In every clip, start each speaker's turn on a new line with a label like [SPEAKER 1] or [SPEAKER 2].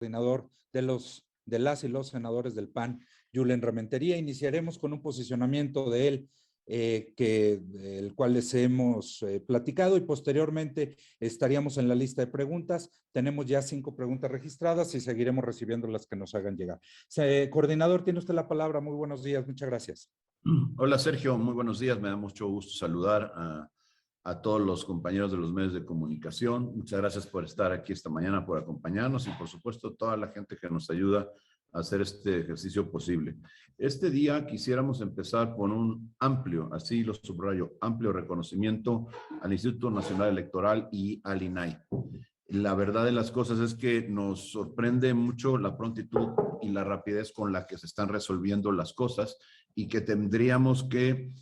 [SPEAKER 1] coordinador de las y los senadores del PAN, Julen Rementería. Iniciaremos con un posicionamiento de él, el cual les hemos platicado, y posteriormente estaríamos en la lista de preguntas. Tenemos ya 5 preguntas registradas y seguiremos recibiendo las que nos hagan llegar. Coordinador, tiene usted la palabra. Muy buenos días, muchas gracias.
[SPEAKER 2] Hola Sergio, muy buenos días. Me da mucho gusto saludar a todos los compañeros de los medios de comunicación. Muchas gracias por estar aquí esta mañana, por acompañarnos y por supuesto toda la gente que nos ayuda a hacer este ejercicio posible. Este día quisiéramos empezar con un amplio, así lo subrayo, amplio reconocimiento al Instituto Nacional Electoral y al INAI. La verdad de las cosas es que nos sorprende mucho la prontitud y la rapidez con la que se están resolviendo las cosas y que tendríamos que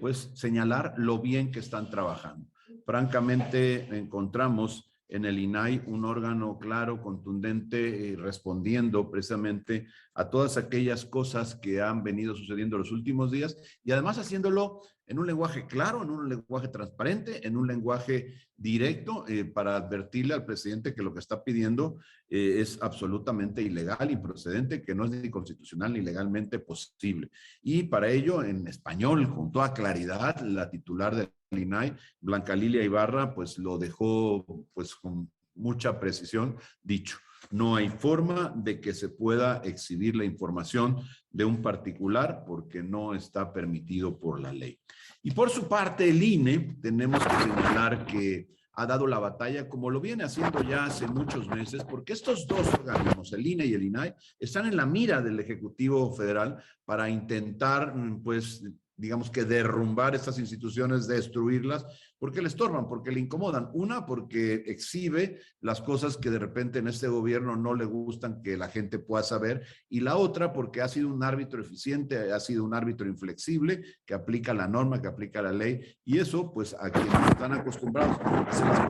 [SPEAKER 2] pues señalar lo bien que están trabajando. Francamente, encontramos en el INAI un órgano claro, contundente, respondiendo precisamente a todas aquellas cosas que han venido sucediendo los últimos días y además haciéndolo en un lenguaje claro, en un lenguaje transparente, en un lenguaje directo para advertirle al presidente que lo que está pidiendo es absolutamente ilegal, improcedente, que no es ni constitucional ni legalmente posible. Y para ello, en español, con toda claridad, la titular del INAI, Blanca Lilia Ibarra, pues lo dejó pues con mucha precisión dicho. No hay forma de que se pueda exhibir la información de un particular porque no está permitido por la ley. Y por su parte, el INE, tenemos que señalar que ha dado la batalla como lo viene haciendo ya hace muchos meses, porque estos dos organismos, el INE y el INAI, están en la mira del Ejecutivo Federal para intentar, pues, digamos que derrumbar estas instituciones, destruirlas, porque le estorban, porque le incomodan. Una, porque exhibe las cosas que de repente en este gobierno no le gustan que la gente pueda saber, y la otra, porque ha sido un árbitro eficiente, ha sido un árbitro inflexible, que aplica la norma, que aplica la ley, y eso, pues, a quienes están acostumbrados a hacer las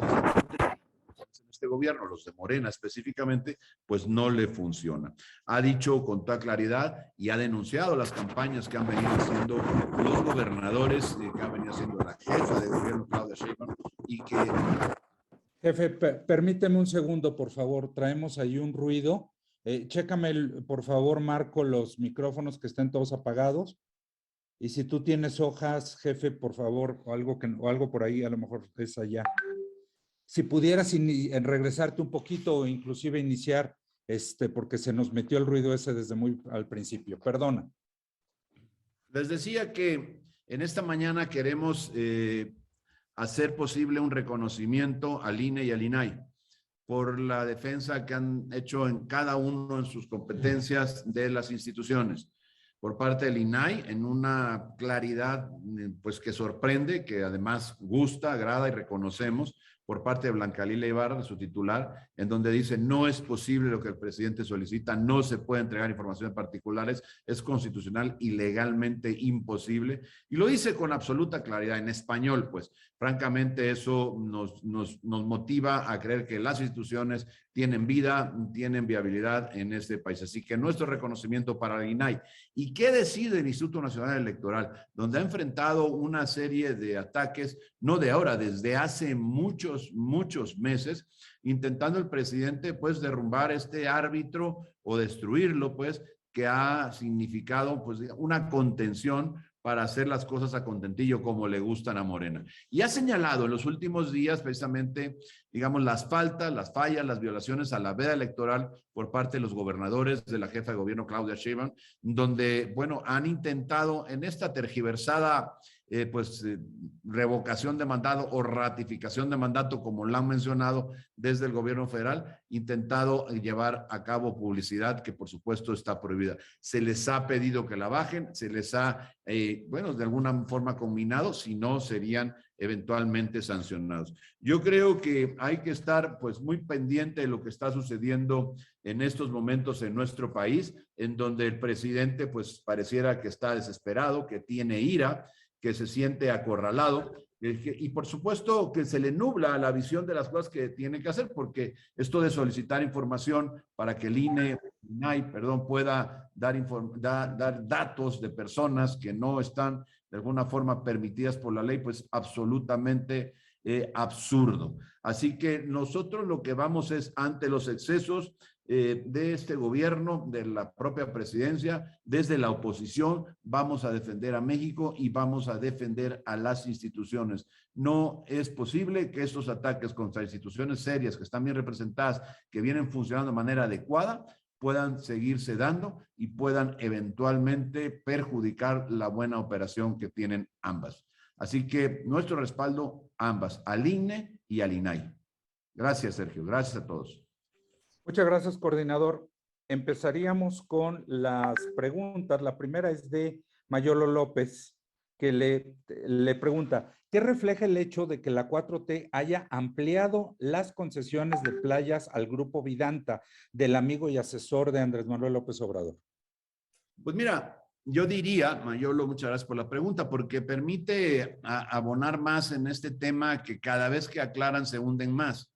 [SPEAKER 2] cosas en este gobierno, los de Morena específicamente, pues no le funciona. Ha dicho con toda claridad y ha denunciado las campañas que han venido haciendo los gobernadores, que ha venido haciendo la jefa de gobierno, Claudia Sheinbaum, y que...
[SPEAKER 1] Jefe, permíteme un segundo, por favor. Traemos ahí un ruido. Chécame, por favor, Marco, los micrófonos que estén todos apagados. Y si tú tienes hojas, jefe, por favor, o algo por ahí, a lo mejor es allá. Si pudieras regresarte un poquito o inclusive iniciar, porque se nos metió el ruido ese desde muy al principio. Perdona.
[SPEAKER 2] Les decía que en esta mañana queremos hacer posible un reconocimiento al INE y al INAI por la defensa que han hecho en cada uno en sus competencias de las instituciones. Por parte del INAI, en una claridad pues que sorprende, que además gusta, agrada y reconocemos, por parte de Blanca Lilia Ibarra, su titular, en donde dice no es posible lo que el presidente solicita, no se puede entregar informaciones particulares, es constitucional y legalmente imposible. Y lo dice con absoluta claridad, en español, pues. Francamente, eso nos motiva a creer que las instituciones tienen vida, tienen viabilidad en este país. Así que nuestro reconocimiento para el INAI. ¿Y qué decide el Instituto Nacional Electoral? Donde ha enfrentado una serie de ataques, no de ahora, desde hace muchos meses, intentando el presidente, pues, derrumbar este árbitro o destruirlo, pues, que ha significado, pues, una contención para hacer las cosas a contentillo como le gustan a Morena. Y ha señalado en los últimos días precisamente, digamos, las faltas, las fallas, las violaciones a la veda electoral por parte de los gobernadores, de la jefa de gobierno Claudia Sheinbaum, donde, bueno, han intentado en esta tergiversada revocación de mandato o ratificación de mandato, como la han mencionado desde el gobierno federal, intentado llevar a cabo publicidad que por supuesto está prohibida. Se les ha pedido que la bajen, se les ha, bueno, de alguna forma combinado, si no serían eventualmente sancionados. Yo creo que hay que estar pues muy pendiente de lo que está sucediendo en estos momentos en nuestro país, en donde el presidente pues pareciera que está desesperado, que tiene ira, que se siente acorralado y por supuesto que se le nubla la visión de las cosas que tiene que hacer, porque esto de solicitar información para que el INAI, pueda dar datos de personas que no están de alguna forma permitidas por la ley, pues absolutamente absurdo. Así que nosotros lo que vamos es ante los excesos de este gobierno, de la propia presidencia, desde la oposición, vamos a defender a México y vamos a defender a las instituciones. No es posible que estos ataques contra instituciones serias que están bien representadas, que vienen funcionando de manera adecuada, puedan seguirse dando y puedan eventualmente perjudicar la buena operación que tienen ambas. Así que nuestro respaldo a ambas, al INE y al INAI. Gracias, Sergio. Gracias a todos.
[SPEAKER 1] Muchas gracias, coordinador. Empezaríamos con las preguntas. La primera es de Mayolo López, que le pregunta, ¿qué refleja el hecho de que la 4T haya ampliado las concesiones de playas al grupo Vidanta, del amigo y asesor de Andrés Manuel López Obrador?
[SPEAKER 2] Pues mira, yo diría, Mayolo, muchas gracias por la pregunta, porque permite abonar más en este tema que cada vez que aclaran se hunden más.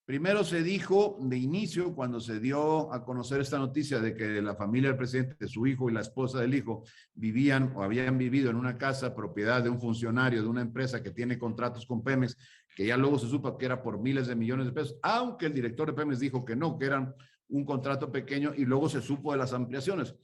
[SPEAKER 2] Primero se dijo de inicio, cuando se dio a conocer esta noticia de que la familia del presidente, su hijo y la esposa del hijo vivían o habían vivido en una casa propiedad de un funcionario de una empresa que tiene contratos con Pemex, que ya luego se supo que era por miles de millones de pesos, aunque el director de Pemex dijo que no, que eran un contrato pequeño, y luego se supo de las ampliaciones.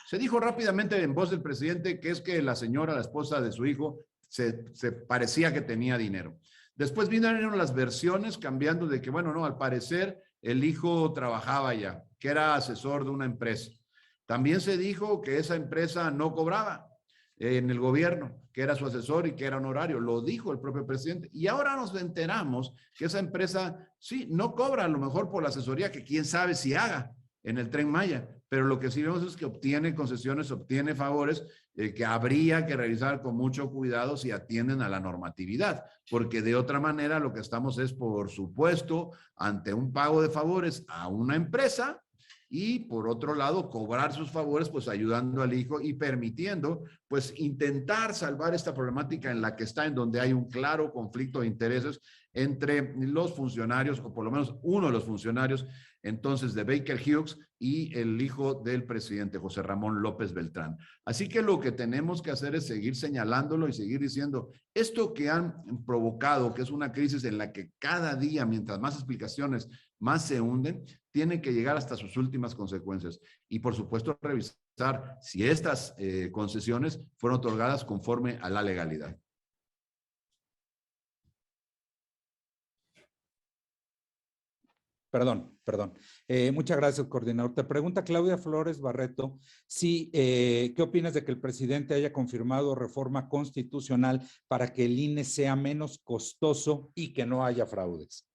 [SPEAKER 2] Se dijo rápidamente en voz del presidente que es que la señora, la esposa de su hijo, se parecía que tenía dinero. Después vinieron las versiones cambiando de que, bueno, no, al parecer el hijo trabajaba ya, que era asesor de una empresa. También se dijo que esa empresa no cobraba en el gobierno, que era su asesor y que era honorario. Lo dijo el propio presidente. Y ahora nos enteramos que esa empresa, sí, no cobra a lo mejor por la asesoría, que quién sabe si haga en el Tren Maya, pero lo que sí vemos es que obtiene concesiones, obtiene favores que habría que revisar con mucho cuidado si atienden a la normatividad, porque de otra manera lo que estamos es, por supuesto, ante un pago de favores a una empresa y por otro lado cobrar sus favores, pues ayudando al hijo y permitiendo pues intentar salvar esta problemática en la que está, en donde hay un claro conflicto de intereses entre los funcionarios, o por lo menos uno de los funcionarios entonces de Baker Hughes y el hijo del presidente, José Ramón López Beltrán. Así que lo que tenemos que hacer es seguir señalándolo y seguir diciendo, esto que han provocado, que es una crisis en la que cada día, mientras más explicaciones, más se hunden, tiene que llegar hasta sus últimas consecuencias. Y por supuesto, revisar si estas concesiones fueron otorgadas conforme a la legalidad.
[SPEAKER 1] Perdón. Muchas gracias, coordinador. Te pregunta Claudia Flores Barreto, si, ¿qué opinas de que el presidente haya confirmado reforma constitucional para que el INE sea menos costoso y que no haya fraudes?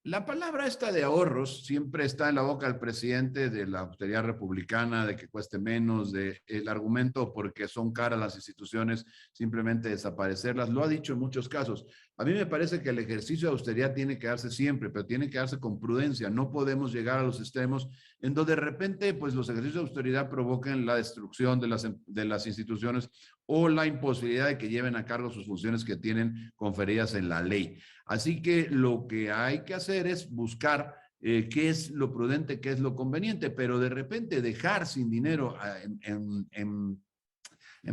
[SPEAKER 2] La palabra esta de ahorros siempre está en la boca del presidente de la austeridad republicana, de que cueste menos, de el argumento porque son caras las instituciones, simplemente desaparecerlas. Lo ha dicho en muchos casos. A mí me parece que el ejercicio de austeridad tiene que darse siempre, pero tiene que darse con prudencia. No podemos llegar a los extremos en donde de repente pues, los ejercicios de austeridad provoquen la destrucción de las instituciones o la imposibilidad de que lleven a cargo sus funciones que tienen conferidas en la ley. Así que lo que hay que hacer es buscar qué es lo prudente, qué es lo conveniente, pero de repente dejar sin dinero en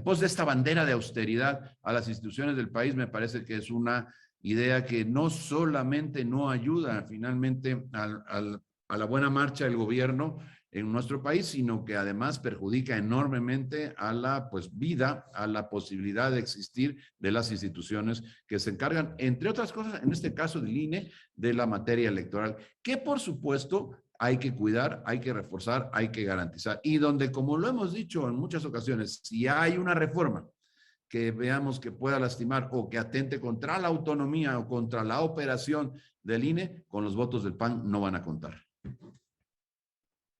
[SPEAKER 2] pos de esta bandera de austeridad a las instituciones del país me parece que es una idea que no solamente no ayuda finalmente a la buena marcha del gobierno en nuestro país, sino que además perjudica enormemente a la vida, a la posibilidad de existir de las instituciones que se encargan, entre otras cosas, en este caso del INE, de la materia electoral, que por supuesto hay que cuidar, hay que reforzar, hay que garantizar. Y donde, como lo hemos dicho en muchas ocasiones, si hay una reforma que veamos que pueda lastimar o que atente contra la autonomía o contra la operación del INE, con los votos del PAN no van a contar.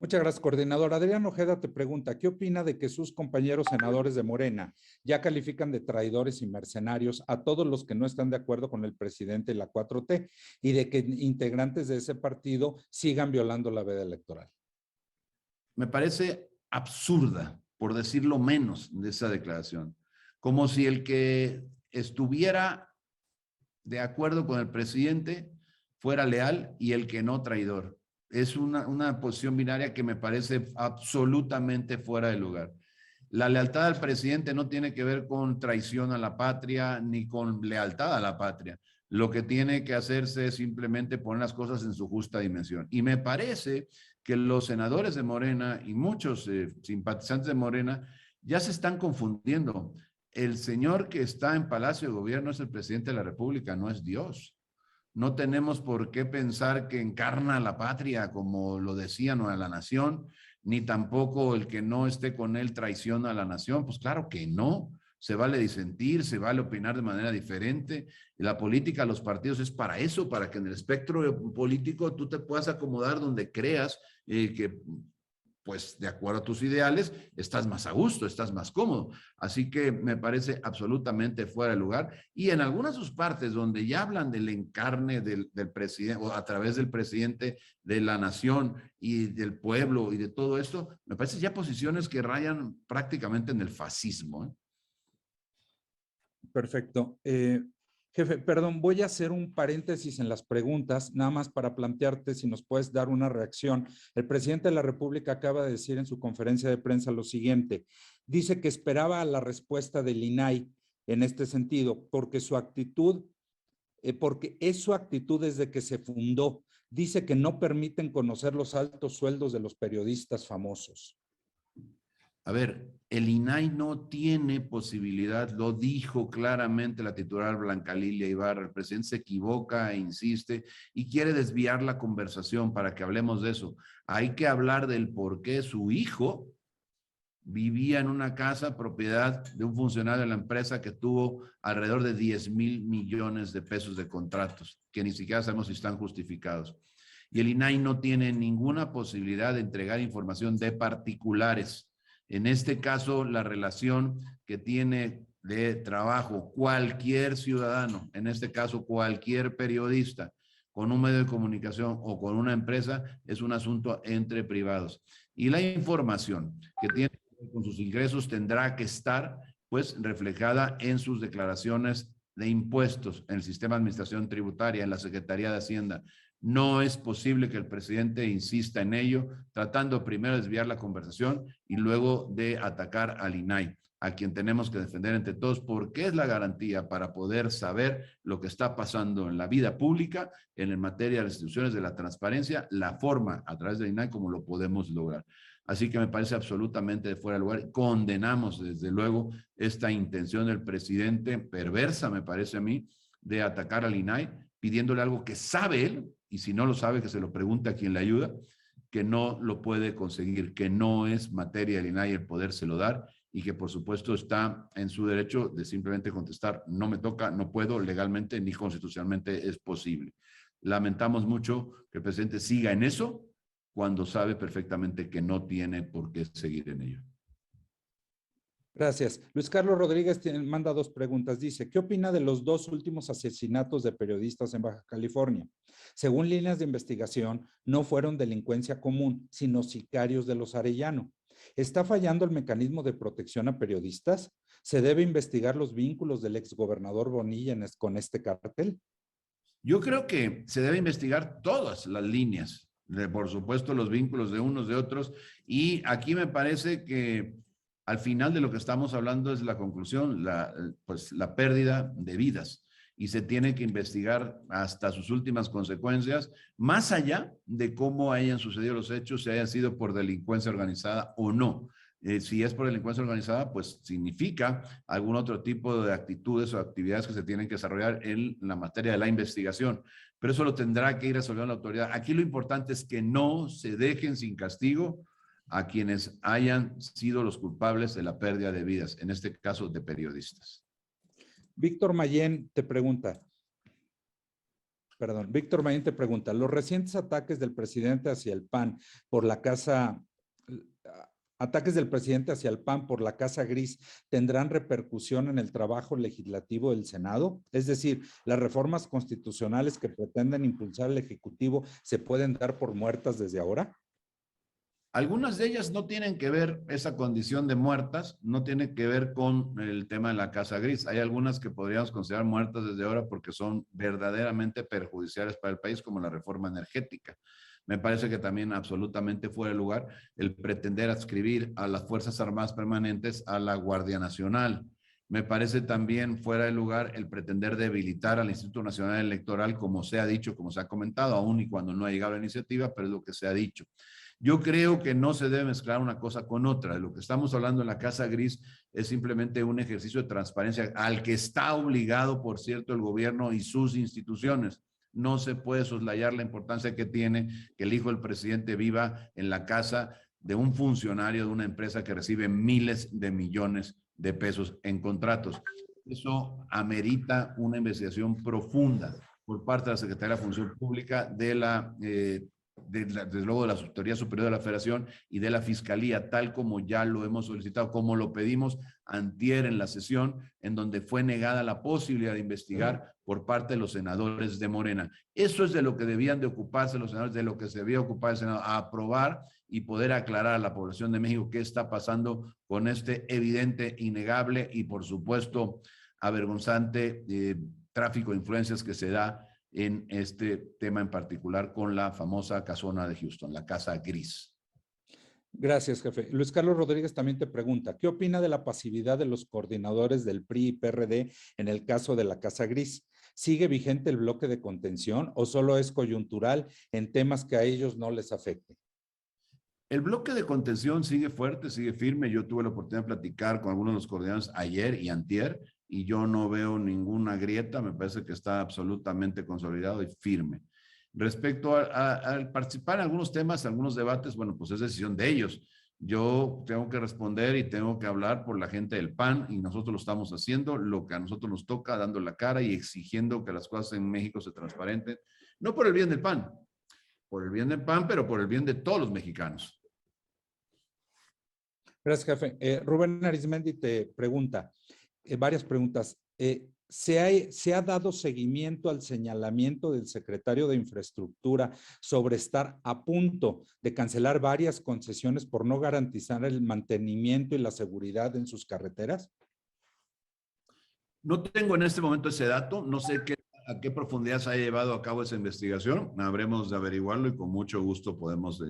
[SPEAKER 1] Muchas gracias, coordinador. Adrián Ojeda te pregunta, ¿qué opina de que sus compañeros senadores de Morena ya califican de traidores y mercenarios a todos los que no están de acuerdo con el presidente y la 4T y de que integrantes de ese partido sigan violando la veda electoral?
[SPEAKER 2] Me parece absurda, por decirlo menos, de esa declaración. Como si el que estuviera de acuerdo con el presidente fuera leal y el que no traidor. Es una posición binaria que me parece absolutamente fuera de lugar. La lealtad al presidente no tiene que ver con traición a la patria ni con lealtad a la patria. Lo que tiene que hacerse es simplemente poner las cosas en su justa dimensión. Y me parece que los senadores de Morena y muchos simpatizantes de Morena ya se están confundiendo. El señor que está en Palacio de Gobierno es el presidente de la República, no es Dios. No tenemos por qué pensar que encarna a la patria, como lo decían, o a la nación, ni tampoco el que no esté con él traiciona a la nación. Pues claro que no. Se vale disentir, se vale opinar de manera diferente. Y la política, los partidos es para eso, para que en el espectro político tú te puedas acomodar donde creas que pues de acuerdo a tus ideales, estás más a gusto, estás más cómodo. Así que me parece absolutamente fuera de lugar. Y en algunas de sus partes donde ya hablan del encarne del presidente, o a través del presidente de la nación y del pueblo y de todo esto, me parece ya posiciones que rayan prácticamente en el fascismo, ¿eh?
[SPEAKER 1] Perfecto. Jefe, perdón, voy a hacer un paréntesis en las preguntas, nada más para plantearte si nos puedes dar una reacción. El presidente de la República acaba de decir en su conferencia de prensa lo siguiente. Dice que esperaba la respuesta del INAI en este sentido, porque su actitud, porque es su actitud desde que se fundó. Dice que no permiten conocer los altos sueldos de los periodistas famosos.
[SPEAKER 2] A ver, el INAI no tiene posibilidad, lo dijo claramente la titular Blanca Lilia Ibarra. El presidente se equivoca e insiste y quiere desviar la conversación para que hablemos de eso. Hay que hablar del por qué su hijo vivía en una casa propiedad de un funcionario de la empresa que tuvo alrededor de 10,000 millones de pesos de contratos, que ni siquiera sabemos si están justificados. Y el INAI no tiene ninguna posibilidad de entregar información de particulares. En este caso, la relación que tiene de trabajo cualquier ciudadano, en este caso cualquier periodista, con un medio de comunicación o con una empresa, es un asunto entre privados. Y la información que tiene con sus ingresos tendrá que estar pues reflejada en sus declaraciones de impuestos en el sistema de administración tributaria, en la Secretaría de Hacienda. No es posible que el presidente insista en ello, tratando primero de desviar la conversación y luego de atacar al INAI, a quien tenemos que defender entre todos, porque es la garantía para poder saber lo que está pasando en la vida pública, en materia de las instituciones de la transparencia, la forma a través del INAI como lo podemos lograr. Así que me parece absolutamente de fuera de lugar. Condenamos desde luego esta intención del presidente, perversa me parece a mí, de atacar al INAI, pidiéndole algo que sabe él, y si no lo sabe, que se lo pregunte a quien le ayuda, que no lo puede conseguir, que no es materia del INAI el podérselo dar, y que por supuesto está en su derecho de simplemente contestar, no me toca, no puedo, legalmente ni constitucionalmente es posible. Lamentamos mucho que el presidente siga en eso, cuando sabe perfectamente que no tiene por qué seguir en ello.
[SPEAKER 1] Gracias. Luis Carlos Rodríguez manda dos preguntas. Dice, ¿qué opina de los dos últimos asesinatos de periodistas en Baja California? Según líneas de investigación, no fueron delincuencia común, sino sicarios de los Arellano. ¿Está fallando el mecanismo de protección a periodistas? ¿Se debe investigar los vínculos del exgobernador Bonilla con este cártel?
[SPEAKER 2] Yo creo que se debe investigar todas las líneas, por supuesto los vínculos de unos de otros, y aquí me parece que al final de lo que estamos hablando es la conclusión, pues la pérdida de vidas, y se tiene que investigar hasta sus últimas consecuencias, más allá de cómo hayan sucedido los hechos, si hayan sido por delincuencia organizada o no. Si es por delincuencia organizada, pues significa algún otro tipo de actitudes o actividades que se tienen que desarrollar en la materia de la investigación. Pero eso lo tendrá que ir resolviendo la autoridad. Aquí lo importante es que no se dejen sin castigo a quienes hayan sido los culpables de la pérdida de vidas, en este caso de periodistas.
[SPEAKER 1] Víctor Mayén te pregunta, los recientes ataques del presidente hacia el PAN por la Casa Gris tendrán repercusión en el trabajo legislativo del Senado? Es decir, las reformas constitucionales que pretenden impulsar el Ejecutivo se pueden dar por muertas desde ahora.
[SPEAKER 2] Algunas de ellas no tienen que ver, esa condición de muertas, no tiene que ver con el tema de la Casa Gris. Hay algunas que podríamos considerar muertas desde ahora porque son verdaderamente perjudiciales para el país, como la reforma energética. Me parece que también absolutamente fuera de lugar el pretender adscribir a las Fuerzas Armadas Permanentes a la Guardia Nacional. Me parece también fuera de lugar el pretender debilitar al Instituto Nacional Electoral, como se ha dicho, como se ha comentado, aún y cuando no ha llegado la iniciativa, pero es lo que se ha dicho. Yo creo que no se debe mezclar una cosa con otra. Lo que estamos hablando en la Casa Gris es simplemente un ejercicio de transparencia al que está obligado, por cierto, el gobierno y sus instituciones. No se puede soslayar la importancia que tiene que el hijo del presidente viva en la casa de un funcionario de una empresa que recibe miles de millones de pesos en contratos. Eso amerita una investigación profunda por parte de la Secretaría de la Función Pública, desde luego de la Autoridad Superior de la Federación y de la Fiscalía, tal como ya lo hemos solicitado, como lo pedimos antier en la sesión, en donde fue negada la posibilidad de investigar por parte de los senadores de Morena. Eso es de lo que debían de ocuparse los senadores, de lo que se debía ocupar el Senado, a aprobar y poder aclarar a la población de México qué está pasando con este evidente, innegable y, por supuesto, avergonzante tráfico de influencias que se da en este tema en particular con la famosa casona de Houston, la Casa Gris.
[SPEAKER 1] Gracias, jefe. Luis Carlos Rodríguez también te pregunta, ¿qué opina de la pasividad de los coordinadores del PRI y PRD en el caso de la Casa Gris? ¿Sigue vigente el bloque de contención o solo es coyuntural en temas que a ellos no les afecte?
[SPEAKER 2] El bloque de contención sigue fuerte, sigue firme. Yo tuve la oportunidad de platicar con algunos de los coordinadores ayer y antier y yo no veo ninguna grieta. Me parece que está absolutamente consolidado y firme. Respecto al participar en algunos temas, algunos debates, bueno, pues es decisión de ellos. Yo tengo que responder y tengo que hablar por la gente del PAN y nosotros lo estamos haciendo, lo que a nosotros nos toca, dando la cara y exigiendo que las cosas en México se transparenten, no por el bien del PAN, por el bien del PAN, pero por el bien de todos los mexicanos.
[SPEAKER 1] Gracias, jefe. Rubén Arismendi te pregunta, varias preguntas. ¿Se ha dado seguimiento al señalamiento del secretario de Infraestructura sobre estar a punto de cancelar varias concesiones por no garantizar el mantenimiento y la seguridad en sus carreteras?
[SPEAKER 2] No tengo en este momento ese dato, no sé a qué profundidad se ha llevado a cabo esa investigación, habremos de averiguarlo y con mucho gusto podemos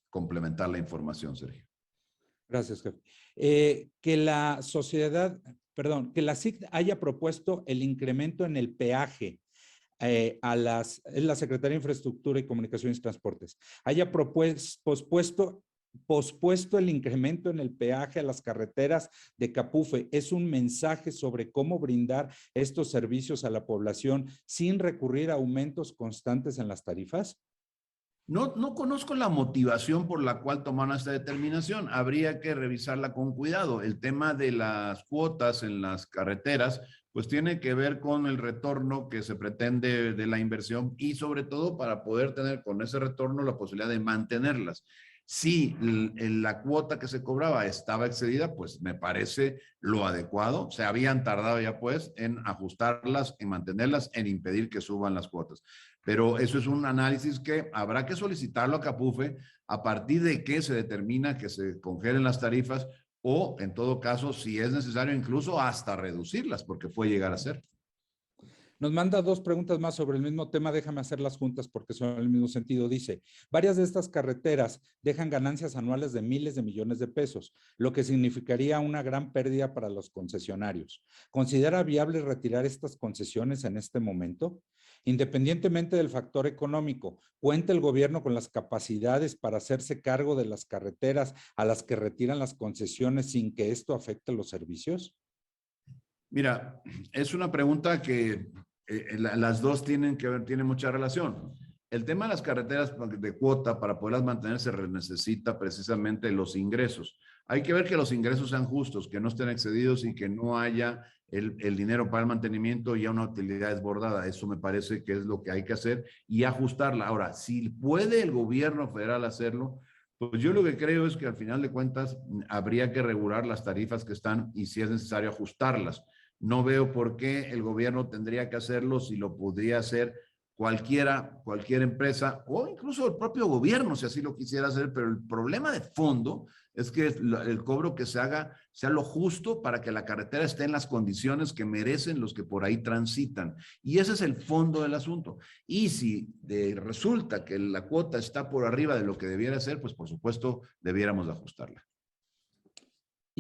[SPEAKER 2] complementar la información, Sergio.
[SPEAKER 1] Gracias, jefe. Que la sociedad, perdón, que la SIC haya propuesto el incremento en el peaje es la Secretaría de Infraestructura y Comunicaciones y Transportes, haya pospuesto el incremento en el peaje a las carreteras de Capufe. ¿Es un mensaje sobre cómo brindar estos servicios a la población sin recurrir a aumentos constantes en las tarifas?
[SPEAKER 2] No conozco la motivación por la cual tomaron esta determinación. Habría que revisarla con cuidado. El tema de las cuotas en las carreteras, pues tiene que ver con el retorno que se pretende de la inversión y sobre todo para poder tener con ese retorno la posibilidad de mantenerlas. Si la cuota que se cobraba estaba excedida, pues me parece lo adecuado. Se habían tardado ya pues en ajustarlas, en mantenerlas, en impedir que suban las cuotas. Pero eso es un análisis que habrá que solicitarlo a Capufe a partir de que se determina que se congelen las tarifas o, en todo caso, si es necesario, incluso hasta reducirlas, porque puede llegar a ser.
[SPEAKER 1] Nos manda dos preguntas más sobre el mismo tema, déjame hacerlas juntas porque son en el mismo sentido. Dice, varias de estas carreteras dejan ganancias anuales de miles de millones de pesos, lo que significaría una gran pérdida para los concesionarios. ¿Considera viable retirar estas concesiones en este momento? Independientemente del factor económico, ¿cuenta el gobierno con las capacidades para hacerse cargo de las carreteras a las que retiran las concesiones sin que esto afecte los servicios?
[SPEAKER 2] Mira, es una pregunta que las dos tienen mucha relación. El tema de las carreteras de cuota, para poderlas mantener, se necesita precisamente los ingresos. Hay que ver que los ingresos sean justos, que no estén excedidos y que no haya el dinero para el mantenimiento y a una utilidad desbordada. Eso me parece que es lo que hay que hacer y ajustarla. Ahora, si puede el gobierno federal hacerlo, pues yo lo que creo es que al final de cuentas habría que regular las tarifas que están y si es necesario ajustarlas. No veo por qué el gobierno tendría que hacerlo si lo podría hacer cualquier empresa o incluso el propio gobierno si así lo quisiera hacer, pero el problema de fondo es que el cobro que se haga sea lo justo para que la carretera esté en las condiciones que merecen los que por ahí transitan. Y ese es el fondo del asunto. Y si resulta que la cuota está por arriba de lo que debiera ser, pues por supuesto debiéramos ajustarla.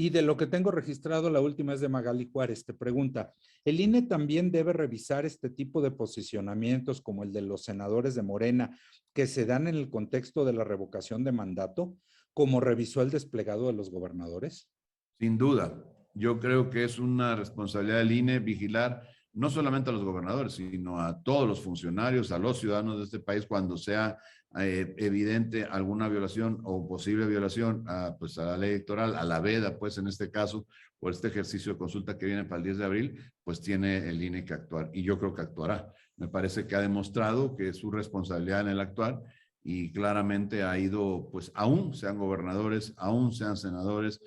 [SPEAKER 1] Y de lo que tengo registrado, la última es de Magali Juárez. Te pregunta, ¿el INE también debe revisar este tipo de posicionamientos como el de los senadores de Morena que se dan en el contexto de la revocación de mandato, como revisó el desplegado de los gobernadores?
[SPEAKER 2] Sin duda, yo creo que es una responsabilidad del INE vigilar no solamente a los gobernadores, sino a todos los funcionarios, a los ciudadanos de este país cuando sea evidente alguna violación o posible violación pues a la ley electoral, a la veda, pues en este caso, por este ejercicio de consulta que viene para el 10 de abril, pues tiene el INE que actuar y yo creo que actuará. Me parece que ha demostrado que es su responsabilidad en el actuar y claramente ha ido, pues aún sean gobernadores, aún sean senadores,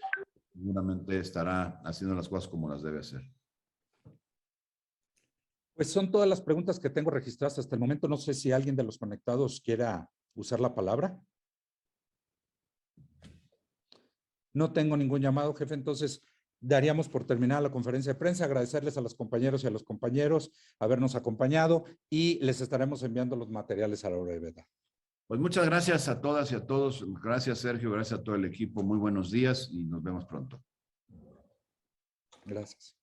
[SPEAKER 2] seguramente estará haciendo las cosas como las debe hacer.
[SPEAKER 1] Pues son todas las preguntas que tengo registradas hasta el momento. No sé si alguien de los conectados quiera usar la palabra. No tengo ningún llamado, jefe, entonces daríamos por terminada la conferencia de prensa, agradecerles a las compañeros y a los compañeros habernos acompañado y les estaremos enviando los materiales a la brevedad.
[SPEAKER 2] Pues muchas gracias a todas y a todos. Gracias, Sergio. Gracias a todo el equipo. Muy buenos días y nos vemos pronto.
[SPEAKER 1] Gracias.